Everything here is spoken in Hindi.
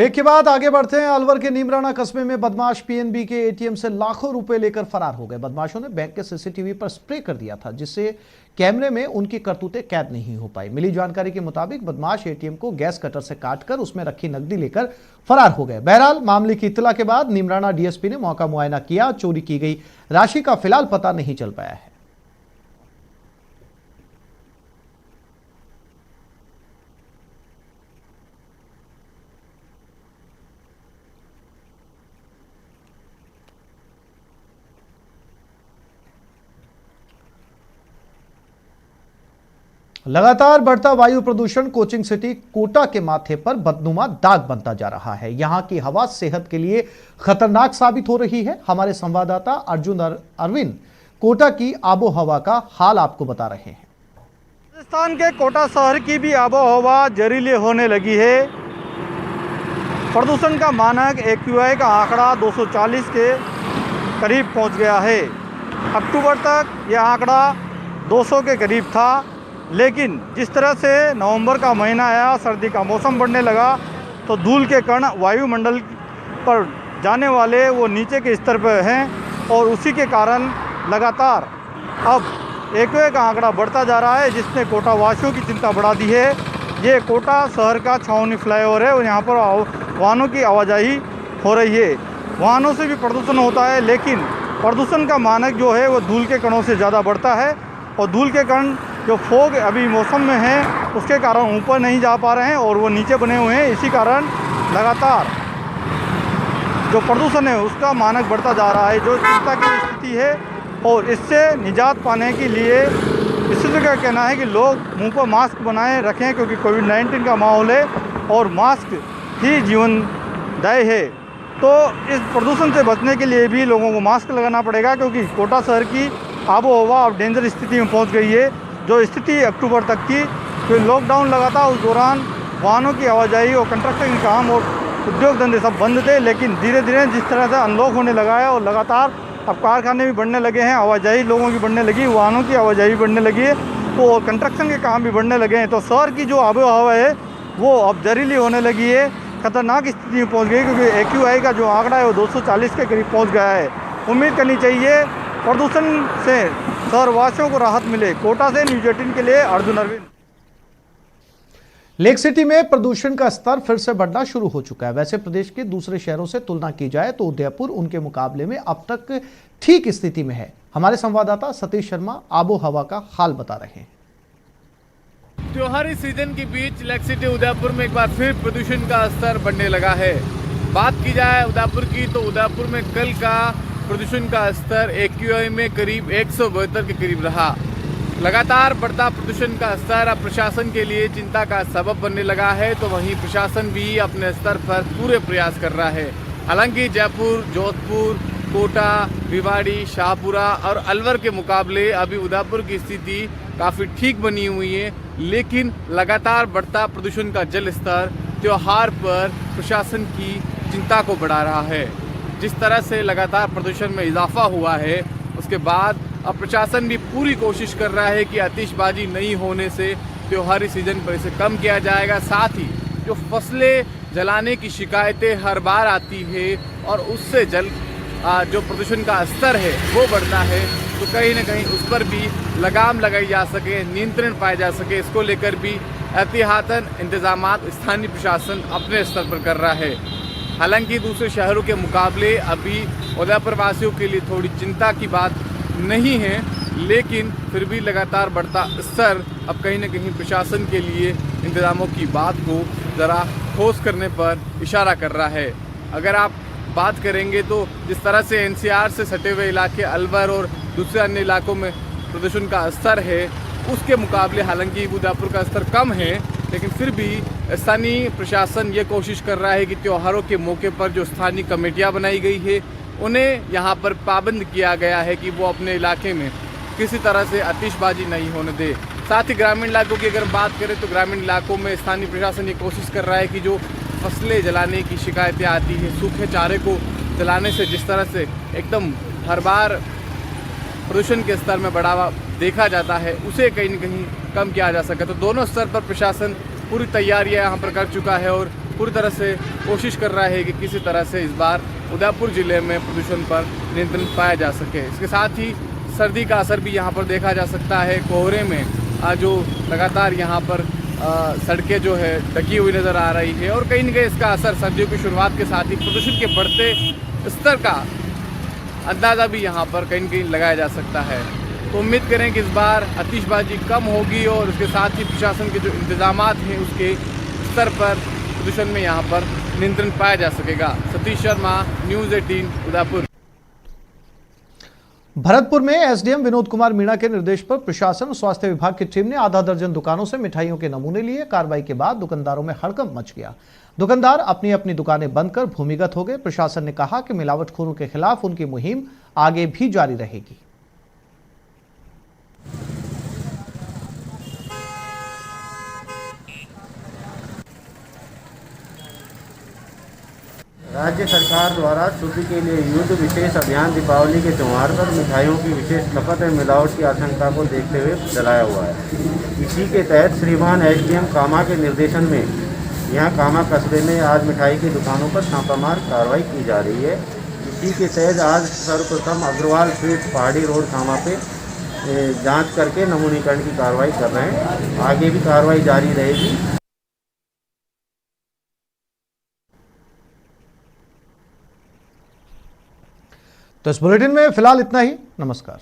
ब्रेक के बाद आगे बढ़ते हैं। अलवर के नीमराना कस्बे में बदमाश पीएनबी के एटीएम से लाखों रुपए लेकर फरार हो गए। बदमाशों ने बैंक के सीसीटीवी पर स्प्रे कर दिया था, जिससे कैमरे में उनकी करतूतें कैद नहीं हो पाई। मिली जानकारी के मुताबिक बदमाश एटीएम को गैस कटर से काटकर उसमें रखी नकदी लेकर फरार हो गए। बहरहाल मामले की इत्तला के बाद नीमराना डीएसपी ने मौका मुआयना किया। चोरी की गई राशि का फिलहाल पता नहीं चल पाया है। लगातार बढ़ता वायु प्रदूषण कोचिंग सिटी कोटा के माथे पर बदनुमा दाग बनता जा रहा है। यहां की हवा सेहत के लिए खतरनाक साबित हो रही है। हमारे संवाददाता अर्जुन अरविंद कोटा की आबो हवा का हाल आपको बता रहे हैं। राजस्थान के कोटा शहर की भी आबो हवा जहरीली होने लगी है। प्रदूषण का मानक AQI का आंकड़ा 240 के करीब पहुंच गया है। अक्टूबर तक यह आंकड़ा 200 के करीब था, लेकिन जिस तरह से नवंबर का महीना आया, सर्दी का मौसम बढ़ने लगा, तो धूल के कण वायुमंडल पर जाने वाले वो नीचे के स्तर पर हैं और उसी के कारण लगातार अब AQI का आंकड़ा बढ़ता जा रहा है, जिसने कोटा वासियों की चिंता बढ़ा दी है। ये कोटा शहर का छावनी फ्लाईओवर है और यहाँ पर वाहनों की आवाजाही हो रही है। वाहनों से भी प्रदूषण होता है, लेकिन प्रदूषण का मानक जो है वो धूल के कणों से ज़्यादा बढ़ता है और धूल के कण जो फोग अभी मौसम में है उसके कारण ऊपर नहीं जा पा रहे हैं और वो नीचे बने हुए हैं। इसी कारण लगातार जो प्रदूषण है उसका मानक बढ़ता जा रहा है, जो चिंता की स्थिति है। और इससे निजात पाने के लिए विशेषज्ञों का कहना है कि लोग मुंह पर मास्क बनाए रखें, क्योंकि कोविड-19 का माहौल है और मास्क ही जीवनदायी है। तो इस प्रदूषण से बचने के लिए भी लोगों को मास्क लगाना पड़ेगा, क्योंकि कोटा शहर की आबो हवा अब डेंजर स्थिति में पहुंच गई है। जो स्थिति अक्टूबर तक की, फिर लॉकडाउन लगा था, उस दौरान वाहनों की आवाजाही और कंस्ट्रक्शन के काम और उद्योग धंधे सब बंद थे। लेकिन धीरे धीरे जिस तरह से अनलॉक होने लगा है और लगातार अब कारखाने भी बढ़ने लगे हैं, आवाजाही लोगों की बढ़ने लगी, वाहनों की आवाजाही भी बढ़ने लगी है, तो कंस्ट्रक्शन के काम भी बढ़ने लगे हैं। तो शहर की जो आबो हवा है वो अब जहरीली होने लगी है, खतरनाक स्थिति में पहुँच गई, क्योंकि AQI का जो आंकड़ा है वो 240 के करीब पहुँच गया है। उम्मीद करनी चाहिए प्रदूषण से शहरवासियों को राहत मिले। कोटा से न्यूज़ 18 के लिए अर्जुन अरविंद। लेक सिटी में प्रदूषण का स्तर फिर से बढ़ना शुरू हो चुका है। वैसे प्रदेश के दूसरे शहरों से तुलना की जाए तो उदयपुर उनके मुकाबले में अब तक ठीक स्थिति में है। हमारे संवाददाता सतीश शर्मा आबो हवा का हाल बता रहे हैं। त्योहारी सीजन के बीच लेक सिटी उदयपुर में एक बार फिर प्रदूषण का स्तर बढ़ने लगा है। बात की जाए उदयपुर की तो उदयपुर में कल का प्रदूषण का स्तर AQI में करीब 172 के करीब रहा। लगातार बढ़ता प्रदूषण का स्तर अब प्रशासन के लिए चिंता का सबब बनने लगा है, तो वहीं प्रशासन भी अपने स्तर पर पूरे प्रयास कर रहा है। हालांकि जयपुर, जोधपुर, कोटा, भिवाड़ी, शाहपुरा और अलवर के मुकाबले अभी उदयपुर की स्थिति काफ़ी ठीक बनी हुई है, लेकिन लगातार बढ़ता प्रदूषण का जल स्तर त्योहार पर प्रशासन की चिंता को बढ़ा रहा है। जिस तरह से लगातार प्रदूषण में इजाफा हुआ है, उसके बाद अब प्रशासन भी पूरी कोशिश कर रहा है कि आतिशबाजी नहीं होने से त्योहारी सीजन पर इसे कम किया जाएगा। साथ ही जो फसलें जलाने की शिकायतें हर बार आती है और उससे जो प्रदूषण का स्तर है वो बढ़ता है, तो कहीं ना कहीं उस पर भी लगाम लगाई जा सके, नियंत्रण पाया जा सके, इसको लेकर भी एहतियातन इंतजाम स्थानीय प्रशासन अपने स्तर पर कर रहा है। हालांकि दूसरे शहरों के मुकाबले अभी उदयपुर वासियों के लिए थोड़ी चिंता की बात नहीं है, लेकिन फिर भी लगातार बढ़ता स्तर अब कहीं न कहीं प्रशासन के लिए इंतजामों की बात को ज़रा ठोस करने पर इशारा कर रहा है। अगर आप बात करेंगे तो जिस तरह से NCR से सटे हुए इलाके अलवर और दूसरे अन्य इलाकों में प्रदूषण का स्तर है, उसके मुकाबले हालांकि उदयपुर का स्तर कम है, लेकिन फिर भी स्थानीय प्रशासन ये कोशिश कर रहा है कि त्योहारों के मौके पर जो स्थानीय कमेटियां बनाई गई है उन्हें यहाँ पर पाबंद किया गया है कि वो अपने इलाके में किसी तरह से आतिशबाजी नहीं होने दे। साथ ही ग्रामीण इलाकों की अगर बात करें तो ग्रामीण इलाकों में स्थानीय प्रशासन ये कोशिश कर रहा है कि जो फसलें जलाने की शिकायतें आती हैं, सूखे चारे को जलाने से जिस तरह से एकदम हर बार प्रदूषण के स्तर में बढ़ावा देखा जाता है, उसे कहीं न कहीं कम किया जा सके। तो दोनों स्तर पर प्रशासन पूरी तैयारियां यहाँ पर कर चुका है और पूरी तरह से कोशिश कर रहा है कि किसी तरह से इस बार उदयपुर ज़िले में प्रदूषण पर नियंत्रण पाया जा सके। इसके साथ ही सर्दी का असर भी यहाँ पर देखा जा सकता है। कोहरे में जो लगातार यहाँ पर सड़कें जो है ढकी हुई नज़र आ रही है और कहीं न कहीं इसका असर सर्दियों की शुरुआत के साथ ही प्रदूषण के बढ़ते स्तर का अंदाज़ा भी यहाँ पर कहीं न कहीं लगाया जा सकता है। तो उम्मीद करें कि इस बार आतिशबाजी कम होगी और उसके साथ ही प्रशासन के जो इंतजामात हैं उसके स्तर पर प्रदूषण में यहाँ पर नियंत्रण पाया जा सकेगा। सतीश शर्मा, न्यूज़ 18 उदयपुर। भरतपुर में एसडीएम विनोद कुमार मीणा के निर्देश पर प्रशासन और स्वास्थ्य विभाग की टीम ने आधा दर्जन दुकानों से मिठाइयों के नमूने लिए। कार्रवाई के बाद दुकानदारों में हड़कंप मच गया। दुकानदार अपनी अपनी दुकानें बंद कर भूमिगत हो गए। प्रशासन ने कहा कि मिलावटखोरों के खिलाफ उनकी मुहिम आगे भी जारी रहेगी। राज्य सरकार द्वारा शुद्धि के लिए युद्ध विशेष अभियान दीपावली के त्यौहार पर मिठाइयों की विशेष खपत और मिलावट की आशंका को देखते हुए चलाया हुआ है। इसी के तहत श्रीमान एसडीएम कामा के निर्देशन में यहां कामा कस्बे में आज मिठाई की दुकानों पर छापामार कार्रवाई की जा रही है। इसी के तहत आज सर्वप्रथम अग्रवाल स्ट्रीट पहाड़ी रोड कामा पे जांच करके नमूनीकरण की कार्रवाई कर रहे हैं। आगे भी कार्रवाई जारी रहेगी। तो इस बुलेटिन में फिलहाल इतना ही। नमस्कार।